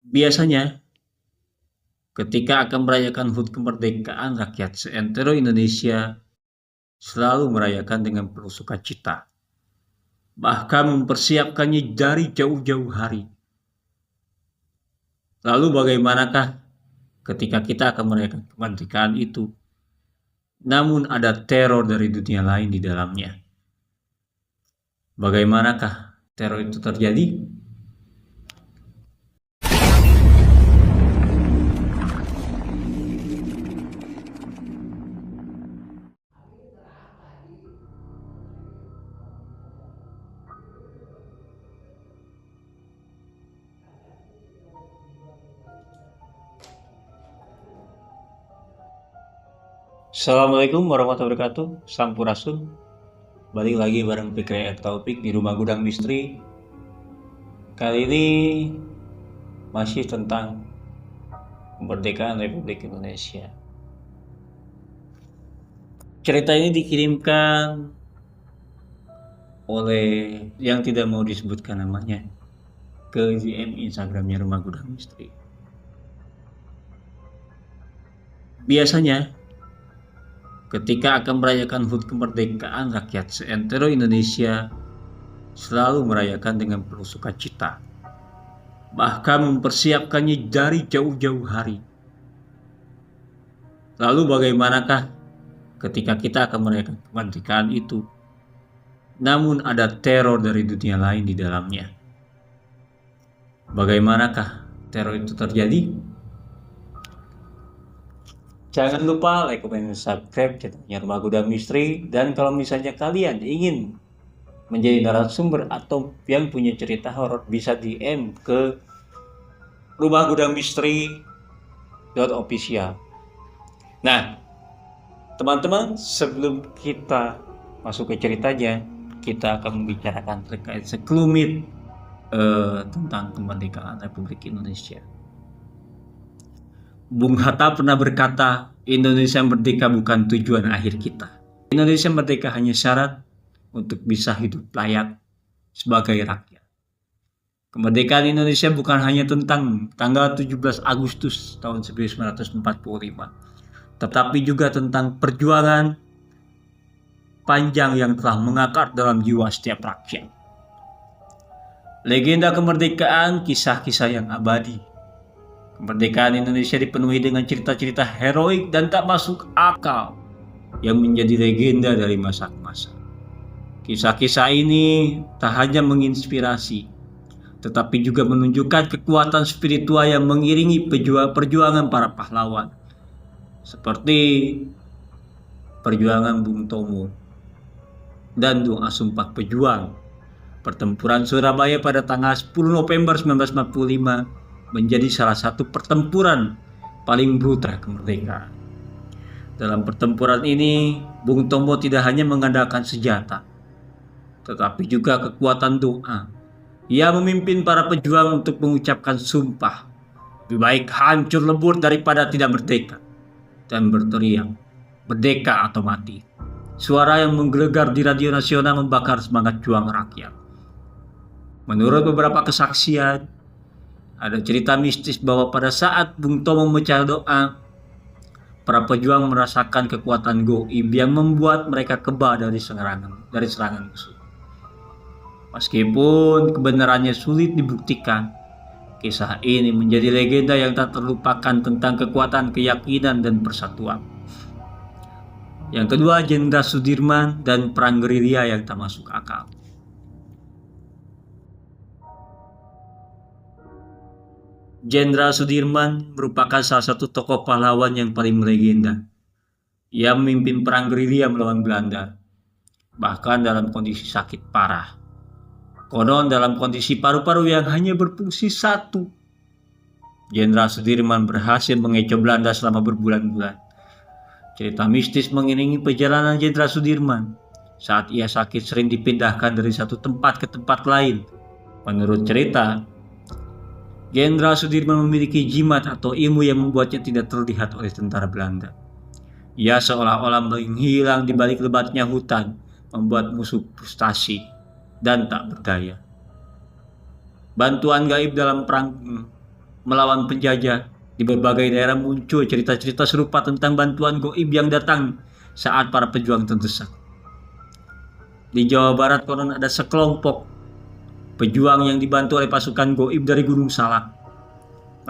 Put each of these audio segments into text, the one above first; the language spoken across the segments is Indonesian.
Biasanya, ketika akan merayakan HUT kemerdekaan rakyat seantero Indonesia selalu merayakan dengan penuh sukacita, bahkan mempersiapkannya dari jauh-jauh hari. Lalu bagaimanakah ketika kita akan merayakan kemerdekaan itu, namun ada teror dari dunia lain di dalamnya? Bagaimanakah teror itu terjadi? Assalamualaikum warahmatullahi wabarakatuh. Sampurasun. Balik lagi bareng Fikri Taufik di Rumah Gudang Misteri. Kali ini masih tentang kemerdekaan Republik Indonesia. Cerita ini dikirimkan oleh yang tidak mau disebutkan namanya ke DM Instagramnya Rumah Gudang Misteri. Biasanya, ketika akan merayakan HUT kemerdekaan rakyat seantero Indonesia selalu merayakan dengan penuh sukacita, bahkan mempersiapkannya dari jauh-jauh hari. Lalu bagaimanakah ketika kita akan merayakan kemerdekaan itu, namun ada teror dari dunia lain di dalamnya? Bagaimanakah teror itu terjadi? Jangan lupa like, comment, dan subscribe channelnya Rumah Gudang Misteri. Dan kalau misalnya kalian ingin menjadi narasumber atau yang punya cerita horor, bisa DM ke Rumah Gudang Misteri .official. Nah, teman-teman, sebelum kita masuk ke ceritanya, kita akan membicarakan terkait sekelumit tentang kemerdekaan Republik Indonesia. Bung Hatta pernah berkata, Indonesia merdeka bukan tujuan akhir kita. Indonesia merdeka hanya syarat untuk bisa hidup layak sebagai rakyat. Kemerdekaan Indonesia bukan hanya tentang tanggal 17 Agustus tahun 1945, tetapi juga tentang perjuangan panjang yang telah mengakar dalam jiwa setiap rakyat. Legenda kemerdekaan, kisah-kisah yang abadi. Kemerdekaan Indonesia dipenuhi dengan cerita-cerita heroik dan tak masuk akal yang menjadi legenda dari masa ke masa. Kisah-kisah ini tak hanya menginspirasi, tetapi juga menunjukkan kekuatan spiritual yang mengiringi perjuangan para pahlawan, seperti perjuangan Bung Tomo dan Doa Sumpah Pejuang. Pertempuran Surabaya pada tanggal 10 November 1945 menjadi salah satu pertempuran paling brutal kemerdekaan. Dalam pertempuran ini, Bung Tomo tidak hanya mengandalkan senjata, tetapi juga kekuatan doa. Ia memimpin para pejuang untuk mengucapkan sumpah, lebih baik hancur lebur daripada tidak merdeka, dan berteriak, merdeka atau mati. Suara yang menggelegar di radio nasional membakar semangat juang rakyat. Menurut beberapa kesaksian, ada cerita mistis bahwa pada saat Bung Tomo membaca doa, para pejuang merasakan kekuatan gaib yang membuat mereka kebal dari serangan musuh. Meskipun kebenarannya sulit dibuktikan, kisah ini menjadi legenda yang tak terlupakan tentang kekuatan keyakinan dan persatuan. Yang kedua, Jenderal Sudirman dan perang gerilya yang tak masuk akal. Jenderal Sudirman merupakan salah satu tokoh pahlawan yang paling melegenda. Ia memimpin perang gerilya melawan Belanda, bahkan dalam kondisi sakit parah. Konon dalam kondisi paru-paru yang hanya berfungsi satu. Jenderal Sudirman berhasil mengecoh Belanda selama berbulan-bulan. Cerita mistis mengiringi perjalanan Jenderal Sudirman. Saat ia sakit sering dipindahkan dari satu tempat ke tempat lain. Menurut cerita, Jenderal Sudirman memiliki jimat atau ilmu yang membuatnya tidak terlihat oleh tentara Belanda. Ia seolah-olah menghilang di balik lebatnya hutan, membuat musuh frustasi dan tak berdaya. Bantuan gaib dalam perang melawan penjajah. Di berbagai daerah muncul cerita-cerita serupa tentang bantuan goib yang datang saat para pejuang terdesak. Di Jawa Barat konon ada sekelompok pejuang yang dibantu oleh pasukan goib dari Gunung Salak.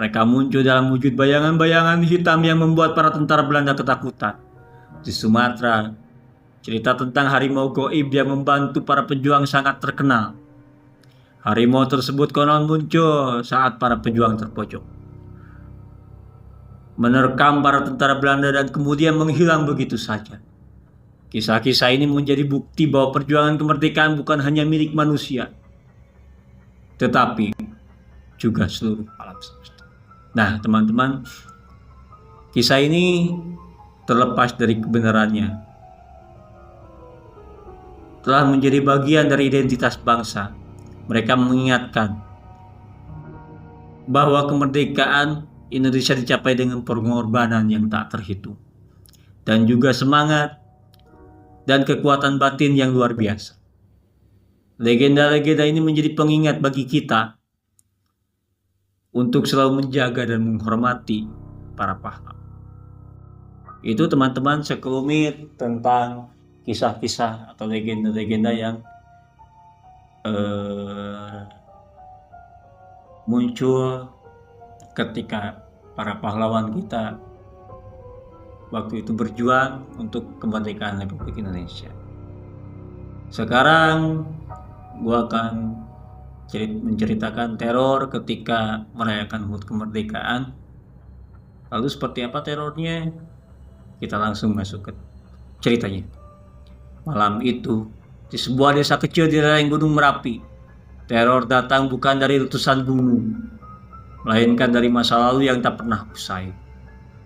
Mereka muncul dalam wujud bayangan-bayangan hitam yang membuat para tentara Belanda ketakutan. Di Sumatera, cerita tentang harimau goib yang membantu para pejuang sangat terkenal. Harimau tersebut konon muncul saat para pejuang terpojok, menerkam para tentara Belanda dan kemudian menghilang begitu saja. Kisah-kisah ini menjadi bukti bahwa perjuangan kemerdekaan bukan hanya milik manusia, tetapi juga seluruh alam semesta. Nah, teman-teman, kisah ini terlepas dari kebenarannya, telah menjadi bagian dari identitas bangsa. Mereka mengingatkan bahwa kemerdekaan Indonesia dicapai dengan pengorbanan yang tak terhitung, dan juga semangat dan kekuatan batin yang luar biasa. Legenda-legenda ini menjadi pengingat bagi kita untuk selalu menjaga dan menghormati para pahlawan. Itu teman-teman sekelumit tentang kisah-kisah atau legenda-legenda yang muncul ketika para pahlawan kita waktu itu berjuang untuk kemerdekaan Republik Indonesia. Sekarang gua akan menceritakan teror ketika merayakan HUT kemerdekaan. Lalu seperti apa terornya? Kita langsung masuk ke ceritanya. Malam itu, di sebuah desa kecil di lereng Gunung Merapi, teror datang bukan dari letusan gunung, melainkan dari masa lalu yang tak pernah usai.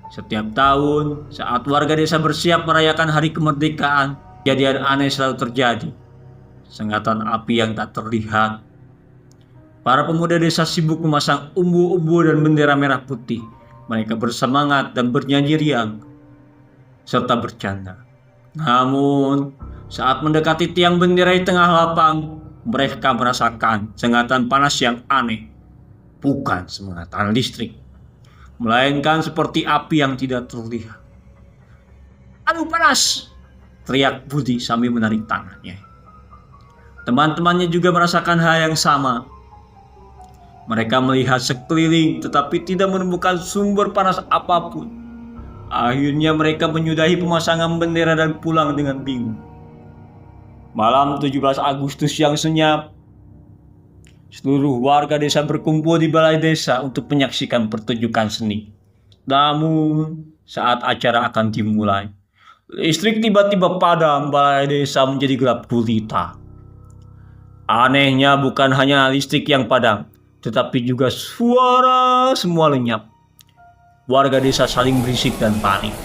Setiap tahun, saat warga desa bersiap merayakan hari kemerdekaan, kejadian aneh selalu terjadi. Sengatan api yang tak terlihat. Para pemuda desa sibuk memasang umbu-umbu dan bendera merah putih. Mereka bersemangat dan bernyanyi riang, serta bercanda. Namun, saat mendekati tiang bendera di tengah lapang, mereka merasakan sengatan panas yang aneh. Bukan sengatan listrik, melainkan seperti api yang tidak terlihat. "Aduh, panas!" teriak Budi sambil menarik tangannya. Teman-temannya juga merasakan hal yang sama. Mereka melihat sekeliling tetapi tidak menemukan sumber panas apapun. Akhirnya mereka menyudahi pemasangan bendera dan pulang dengan bingung. Malam 17 Agustus yang senyap, seluruh warga desa berkumpul di balai desa untuk menyaksikan pertunjukan seni. Namun, saat acara akan dimulai, listrik tiba-tiba padam. Balai desa menjadi gelap gulita. Anehnya bukan hanya listrik yang padam, tetapi juga suara semua lenyap. Warga desa saling berisik dan panik.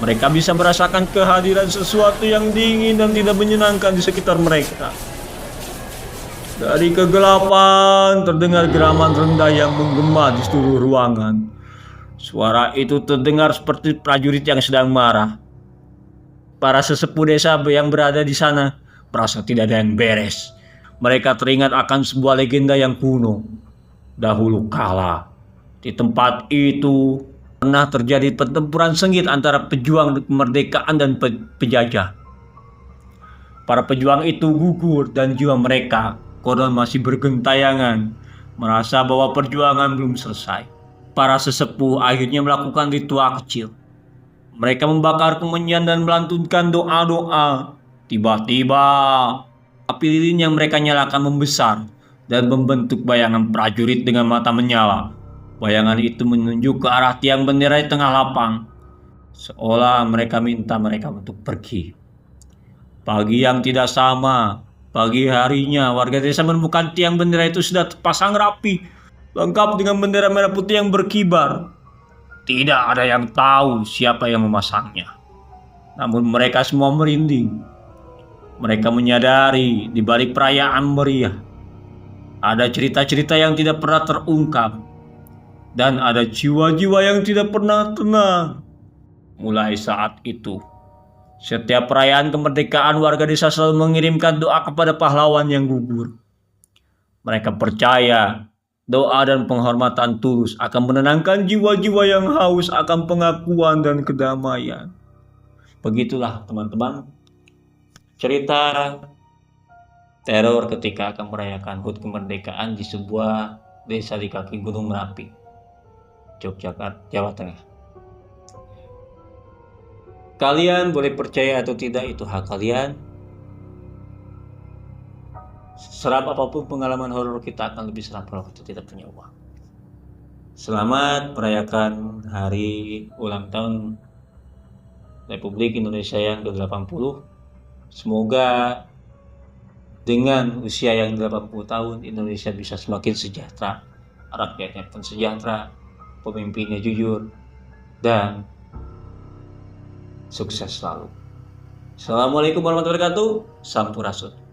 Mereka bisa merasakan kehadiran sesuatu yang dingin dan tidak menyenangkan di sekitar mereka. Dari kegelapan terdengar geraman rendah yang menggema di seluruh ruangan. Suara itu terdengar seperti prajurit yang sedang marah. Para sesepuh desa yang berada di sana merasa tidak ada yang beres. Mereka teringat akan sebuah legenda yang kuno. Dahulu kala, di tempat itu pernah terjadi pertempuran sengit antara pejuang kemerdekaan dan penjajah. Para pejuang itu gugur dan jiwa mereka konon masih bergentayangan, merasa bahwa perjuangan belum selesai. Para sesepuh akhirnya melakukan ritual kecil. Mereka membakar kemenyan dan melantunkan doa-doa. Tiba-tiba, api lilin yang mereka nyalakan membesar dan membentuk bayangan prajurit dengan mata menyala. Bayangan itu menunjuk ke arah tiang bendera di tengah lapang, seolah mereka minta mereka untuk pergi. Pagi yang tidak sama, pagi harinya warga desa menemukan tiang bendera itu sudah terpasang rapi, lengkap dengan bendera merah putih yang berkibar. Tidak ada yang tahu siapa yang memasangnya, namun mereka semua merinding. Mereka menyadari di balik perayaan meriah ada cerita-cerita yang tidak pernah terungkap, dan ada jiwa-jiwa yang tidak pernah tenang. Mulai saat itu, setiap perayaan kemerdekaan warga desa selalu mengirimkan doa kepada pahlawan yang gugur. Mereka percaya Doa dan penghormatan tulus akan menenangkan jiwa-jiwa yang haus akan pengakuan dan kedamaian. Begitulah teman-teman cerita teror ketika akan merayakan HUT kemerdekaan di sebuah desa di kaki Gunung Merapi, Yogyakarta, Jawa Tengah. Kalian boleh percaya atau tidak, itu hak kalian. Seram apapun pengalaman horor, kita akan lebih seram kalau kita tidak punya uang. Selamat merayakan hari ulang tahun Republik Indonesia yang ke-80. Semoga dengan usia yang 80 tahun Indonesia bisa semakin sejahtera, rakyatnya pun sejahtera, pemimpinnya jujur, dan sukses selalu. Assalamualaikum warahmatullahi wabarakatuh. Sampurasun.